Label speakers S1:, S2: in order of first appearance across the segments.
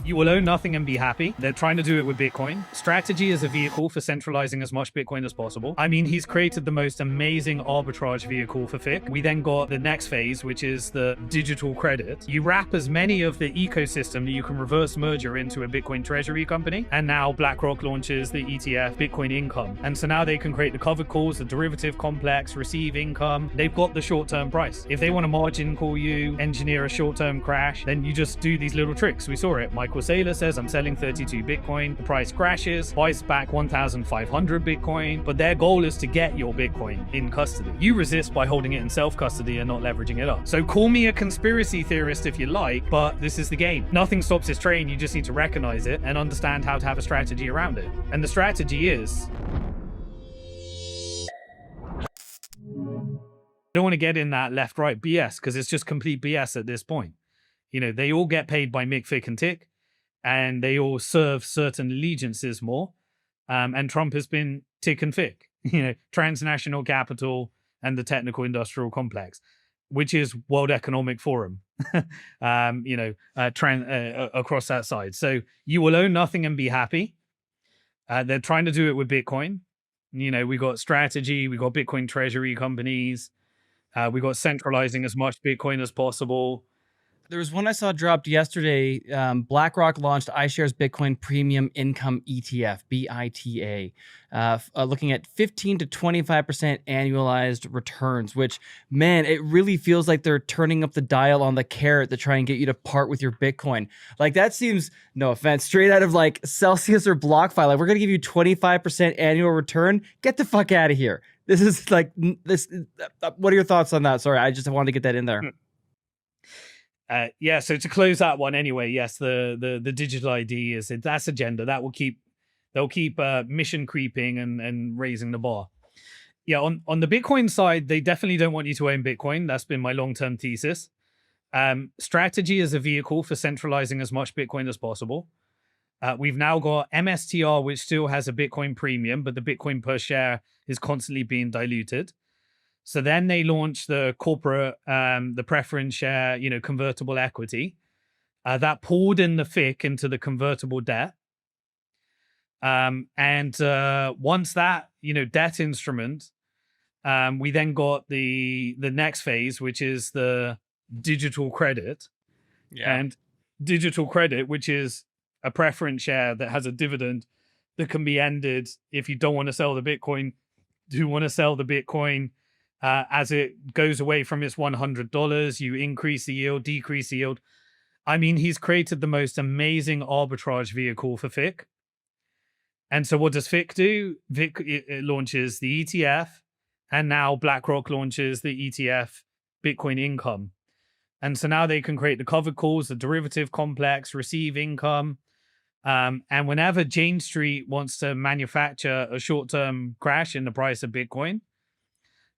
S1: You will own nothing and be happy. They're trying to do it with Bitcoin. Strategy is a vehicle for centralizing as much Bitcoin as possible. I mean, he's created the most amazing arbitrage vehicle for FIC. We then got the next phase, which is the digital credit. You wrap as many of the ecosystem that you can reverse merger into a Bitcoin treasury company. And now BlackRock launches the ETF Bitcoin income. And so now they can create the covered calls, the derivative complex, receive income. They've got the short-term price. If they want to margin call you, engineer a short-term crash, then you just do these little tricks. We saw it. Michael Saylor says, I'm selling 32 Bitcoin. The price crashes, buys back 1,500 Bitcoin. But their goal is to get your Bitcoin in custody. You resist by holding it in self-custody and not leveraging it up. So call me a conspiracy theorist if you like, but this is the game. Nothing stops this train. You just need to recognize it and understand how to have a strategy around it. And the strategy is... I don't want to get in that left-right BS because it's just complete BS at this point. You know, they all get paid by Mick, Fick, and Tick, and they all serve certain allegiances more. And Trump has been Tick and Fick, you know, transnational capital and the technical industrial complex, which is World Economic Forum, you know, across that side. So you will own nothing and be happy. They're trying to do it with Bitcoin. You know, we got strategy, we got Bitcoin treasury companies, we got centralizing as much Bitcoin as possible.
S2: There was one I saw dropped yesterday. BlackRock launched iShares Bitcoin Premium Income ETF, BITA, looking at 15 to 25% annualized returns, which, man, it really feels like they're turning up the dial on the carrot to try and get you to part with your Bitcoin. Like, that seems, no offense, straight out of like Celsius or BlockFi. Like, we're going to give you 25% annual return. Get the fuck out of here. This is like this. What are your thoughts on that? Sorry, I just wanted to get that in there.
S1: Yeah, so to close that one anyway, yes, the digital ID is that's agenda that will keep mission creeping and raising the bar. Yeah, on the Bitcoin side, they definitely don't want you to own Bitcoin. That's been my long-term thesis. Strategy is a vehicle for centralizing as much Bitcoin as possible. We've now got MSTR, which still has a Bitcoin premium, but the Bitcoin per share is constantly being diluted. So then they launched the corporate, the preference share, you know, convertible equity. That pulled in the FIC into the convertible debt. Once that, you know, debt instrument, we then got the next phase, which is the digital credit. Yeah. And digital credit, which is a preference share that has a dividend that can be ended if you don't want to sell the Bitcoin, do want to sell the Bitcoin. As it goes away from its $100, you increase the yield, decrease the yield. I mean, he's created the most amazing arbitrage vehicle for FIC. And so what does FIC do? It launches the ETF, and now BlackRock launches the ETF Bitcoin income. And so now they can create the covered calls, the derivative complex, receive income. And whenever Jane Street wants to manufacture a short-term crash in the price of Bitcoin,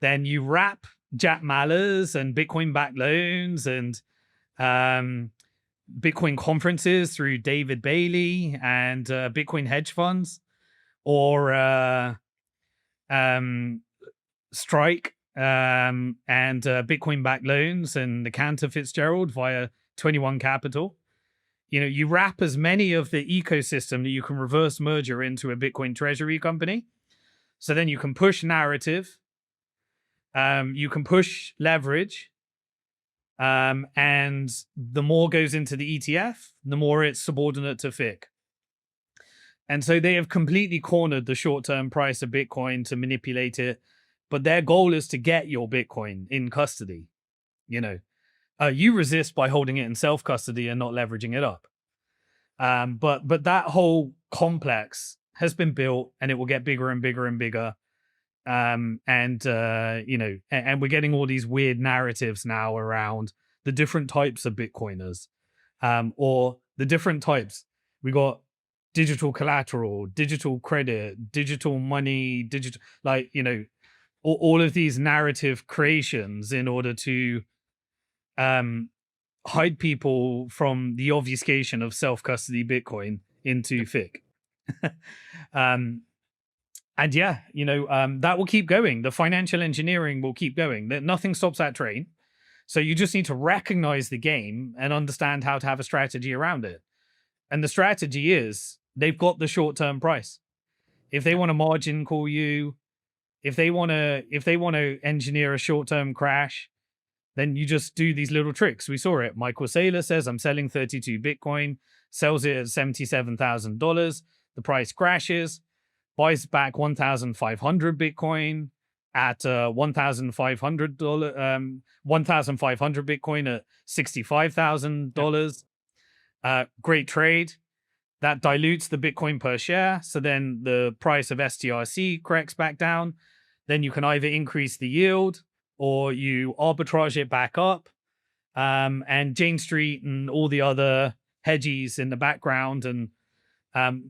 S1: then you wrap Jack Mallers and Bitcoin-backed loans and Bitcoin conferences through David Bailey and Bitcoin hedge funds, or Strike and Bitcoin-backed loans and the Cantor Fitzgerald via 21 Capital. You know, you wrap as many of the ecosystem that you can reverse merger into a Bitcoin treasury company. So then you can push narrative. You can push leverage, and the more goes into the ETF, the more it's subordinate to FIC. And so they have completely cornered the short-term price of Bitcoin to manipulate it. But their goal is to get your Bitcoin in custody. You know, you resist by holding it in self-custody and not leveraging it up. But that whole complex has been built, and it will get bigger and bigger and bigger. You know, and we're getting all these weird narratives now around the different types of Bitcoiners, or the different types. We got digital collateral, digital credit, digital money, digital, like, you know, all of these narrative creations in order to hide people from the obfuscation of self-custody Bitcoin into FIC. And yeah, you know, that will keep going. The financial engineering will keep going. Nothing stops that train. So you just need to recognize the game and understand how to have a strategy around it. And the strategy is they've got the short-term price. If they want to margin call you, if they want to engineer a short-term crash, then you just do these little tricks. We saw it. Michael Saylor says, I'm selling 32 Bitcoin, sells it at $77,000. The price crashes, buys back 1,500 Bitcoin at $1,500, 1,500 Bitcoin at $65,000. Great trade. That dilutes the Bitcoin per share. So then the price of STRC corrects back down. Then you can either increase the yield or you arbitrage it back up. And Jane Street and all the other hedgies in the background, and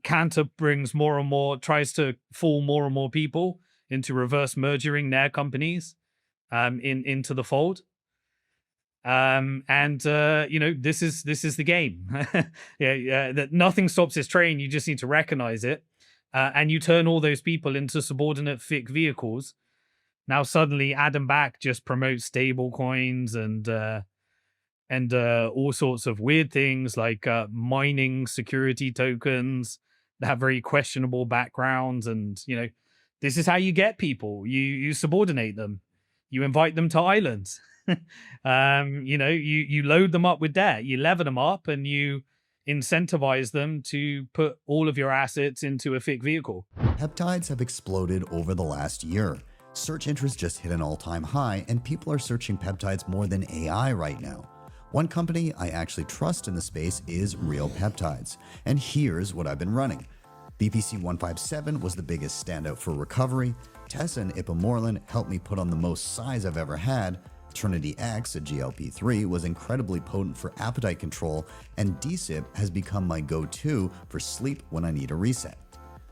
S1: Cantor brings more and more, tries to fool more and more people into reverse mergering their companies into the fold. This is the game. That nothing stops this train. You just need to recognize it, and you turn all those people into subordinate FIC vehicles. Now suddenly Adam Back just promotes stable coins and all sorts of weird things like mining security tokens that have very questionable backgrounds. And this is how you get people. You subordinate them. You invite them to islands. You load them up with debt. You lever them up, and you incentivize them to put all of your assets into a FIC vehicle.
S3: Peptides have exploded over the last year. Search interest just hit an all-time high, and people are searching peptides more than AI right now. One company I actually trust in the space is Real Peptides, and here's what I've been running. BPC 157 was the biggest standout for recovery. Tessa and Ipamorelin helped me put on the most size I've ever had. Trinity X, a GLP-3, was incredibly potent for appetite control, and DSIP has become my go-to for sleep when I need a reset.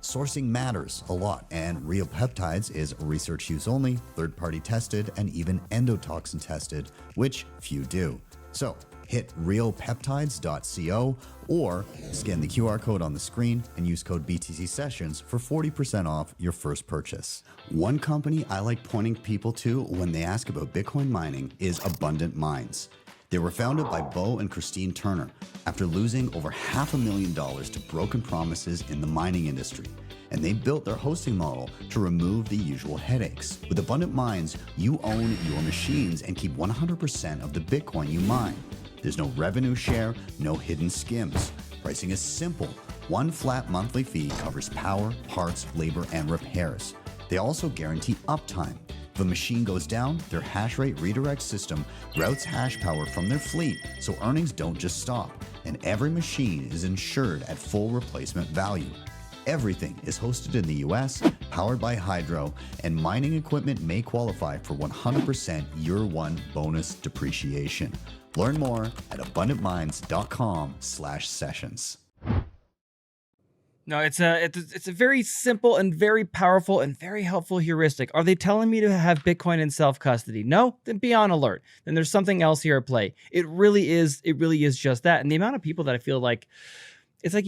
S3: Sourcing matters a lot, and Real Peptides is research use only, third-party tested, and even endotoxin tested, which few do. So hit realpeptides.co or scan the QR code on the screen and use code BTC Sessions for 40% off your first purchase. One company I like pointing people to when they ask about Bitcoin mining is Abundant Minds. They were founded by Bo and Christine Turner after losing over $500,000 to broken promises in the mining industry. And they built their hosting model to remove the usual headaches. With Abundant Minds, you own your machines and keep 100% of the Bitcoin you mine. There's no revenue share, no hidden skims. Pricing is simple. One flat monthly fee covers power, parts, labor, and repairs. They also guarantee uptime. If a machine goes down, their hash rate redirect system routes hash power from their fleet, so earnings don't just stop, and every machine is insured at full replacement value. Everything is hosted in the US, powered by Hydro, and mining equipment may qualify for 100% year one bonus depreciation. Learn more at abundantminds.com/sessions.
S2: No, it's a very simple and very powerful and very helpful heuristic. Are they telling me to have Bitcoin in self-custody? No? Then be on alert. Then there's something else here at play. It really is just that. And the amount of people that I feel like, it's like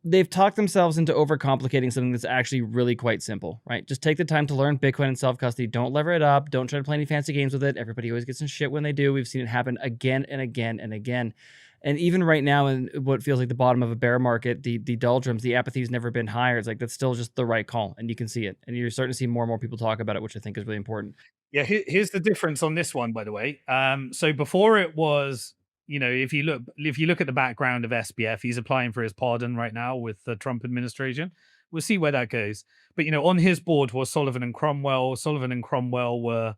S2: they've talked themselves into overcomplicating something that's actually really quite simple, right? Just take the time to learn Bitcoin in self-custody. Don't lever it up. Don't try to play any fancy games with it. Everybody always gets in shit when they do. We've seen it happen again and again and again. And even right now, in what feels like the bottom of a bear market, the doldrums, the apathy's never been higher. It's like that's still just the right call, and you can see it. And you're starting to see more and more people talk about it, which I think is really important.
S1: Yeah, here's the difference on this one, by the way. So before it was, if you look at the background of SBF, he's applying for his pardon right now with the Trump administration. We'll see where that goes. But on his board was Sullivan and Cromwell. Sullivan and Cromwell were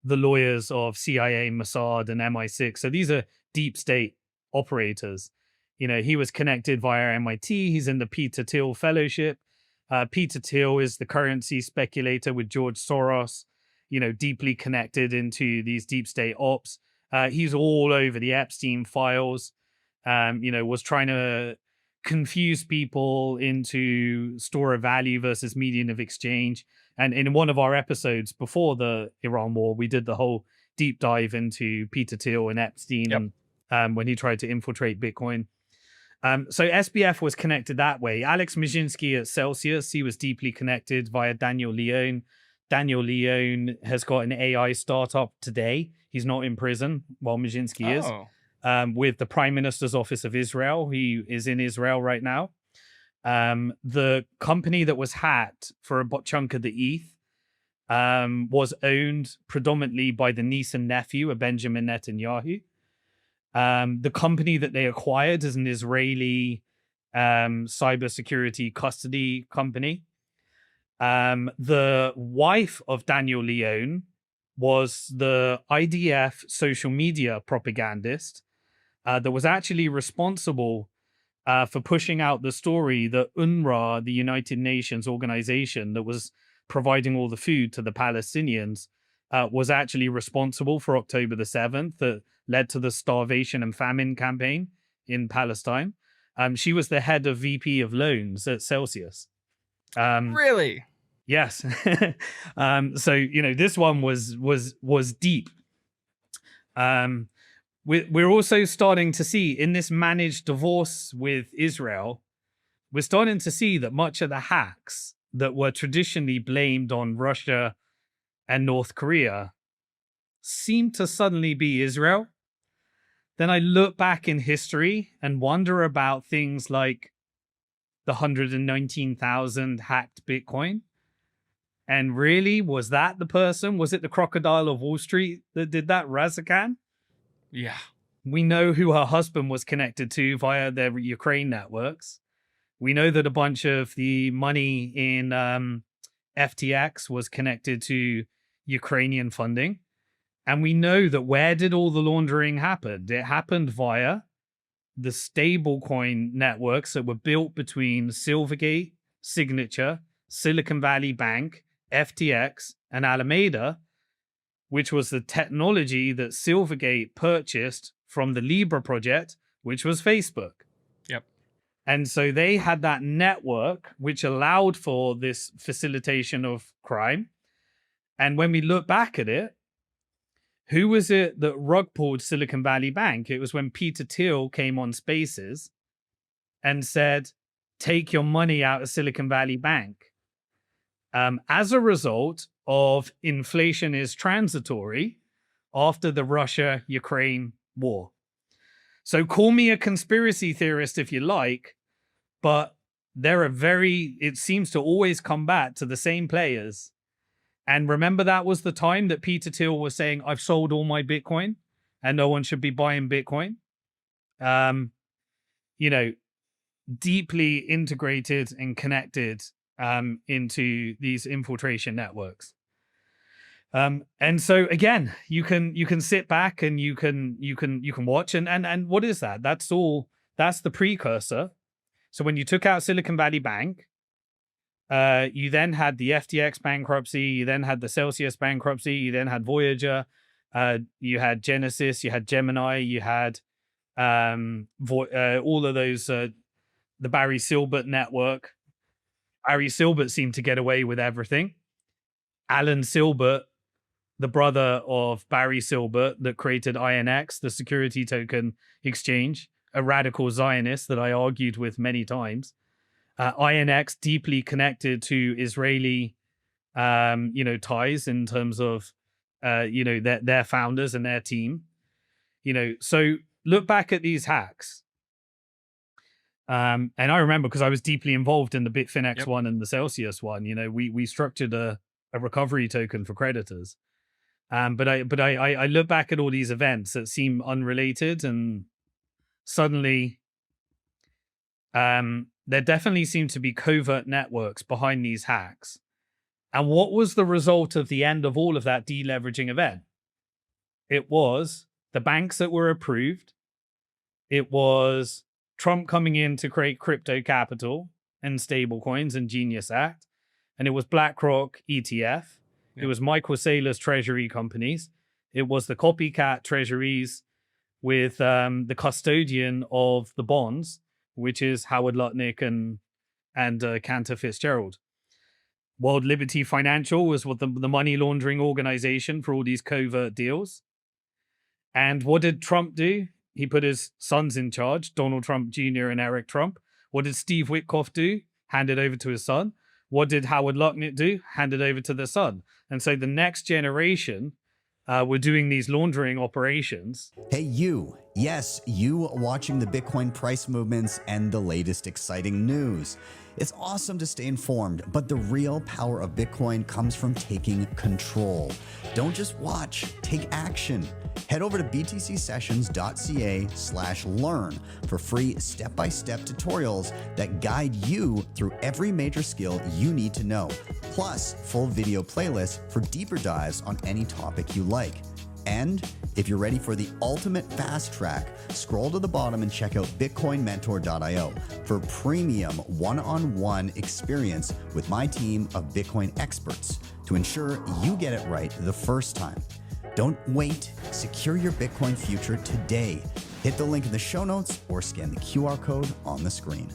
S1: the lawyers of CIA, Mossad, and MI6. So these are deep state operators. He was connected via MIT. He's in the Peter Thiel Fellowship. Peter Thiel is the currency speculator with George Soros, deeply connected into these deep state ops. He's all over the Epstein files, was trying to confuse people into store of value versus median of exchange. And in one of our episodes before the Iran war, we did the whole deep dive into Peter Thiel and Epstein. Yep. When he tried to infiltrate Bitcoin. So SBF was connected that way. Alex Mizhinsky at Celsius, he was deeply connected via Daniel Leone. Daniel Leone has got an AI startup today. He's not in prison while Mizhinsky is. with the Prime Minister's Office of Israel. He is in Israel right now. The company that was hacked for a chunk of the ETH was owned predominantly by the niece and nephew of Benjamin Netanyahu. The company that they acquired is an Israeli cybersecurity custody company. The wife of Daniel Leone was the IDF social media propagandist that was actually responsible for pushing out the story that UNRWA, the United Nations organization that was providing all the food to the Palestinians, was actually responsible for October the 7th, that led to the starvation and famine campaign in Palestine. She was the head of VP of loans at Celsius.
S2: Really?
S1: Yes. So, you know, this one was deep. We're also starting to see in this managed divorce with Israel, we're starting to see that much of the hacks that were traditionally blamed on Russia and North Korea seem to suddenly be Israel. Then I look back in history and wonder about things like the 119,000 hacked Bitcoin. And really, was that the person? Was it the crocodile of Wall Street that did that, Razakhan?
S2: Yeah.
S1: We know who her husband was connected to via their Ukraine networks. We know that a bunch of the money in FTX was connected to Ukrainian funding. And we know that where did all the laundering happen? It happened via the stablecoin networks that were built between Silvergate, Signature, Silicon Valley Bank, FTX, and Alameda, which was the technology that Silvergate purchased from the Libra project, which was Facebook.
S2: Yep.
S1: And so they had that network, which allowed for this facilitation of crime. And when we look back at it, who was it that rug pulled Silicon Valley Bank? It was when Peter Thiel came on Spaces and said, take your money out of Silicon Valley Bank. As a result of inflation is transitory after the Russia-Ukraine war. So call me a conspiracy theorist if you like, but it seems to always come back to the same players. And remember, that was the time that Peter Thiel was saying, I've sold all my Bitcoin and no one should be buying Bitcoin. You know, deeply integrated and connected into these infiltration networks. And so again, you can sit back and you can watch and what is that? That's the precursor. So when you took out Silicon Valley Bank, you then had the FTX bankruptcy, you then had the Celsius bankruptcy, you then had Voyager, you had Genesis, you had Gemini, you had all of those, the Barry Silbert network. Barry Silbert seemed to get away with everything. Alan Silbert, the brother of Barry Silbert that created INX, the security token exchange, a radical Zionist that I argued with many times. INX deeply connected to Israeli, ties in terms of, their founders and their team. So look back at these hacks. And I remember because I was deeply involved in the Bitfinex one and the Celsius one. We structured a recovery token for creditors. But I look back at all these events that seem unrelated, and suddenly, there definitely seem to be covert networks behind these hacks. And what was the result of the end of all of that deleveraging event? It was the banks that were approved. It was Trump coming in to create crypto capital and stablecoins and Genius Act. And it was BlackRock ETF. It was Michael Saylor's treasury companies. It was the copycat treasuries with the custodian of the bonds, which is Howard Lutnick and Cantor Fitzgerald. World Liberty Financial was what the money laundering organization for all these covert deals. And what did Trump do? He put his sons in charge, Donald Trump Jr. and Eric Trump. What did Steve Witkoff do? Hand it over to his son. What did Howard Lutnick do? Hand it over to the son. And so the next generation were doing these laundering operations.
S3: Hey, you. Yes, you watching the Bitcoin price movements and the latest exciting news. It's awesome to stay informed, but the real power of Bitcoin comes from taking control. Don't just watch, take action. Head over to btcsessions.ca/learn for free step-by-step tutorials that guide you through every major skill you need to know, plus full video playlists for deeper dives on any topic you like. And if you're ready for the ultimate fast track, scroll to the bottom and check out bitcoinmentor.io for premium one-on-one experience with my team of Bitcoin experts to ensure you get it right the first time. Don't wait. Secure your Bitcoin future today. Hit the link in the show notes or scan the QR code on the screen.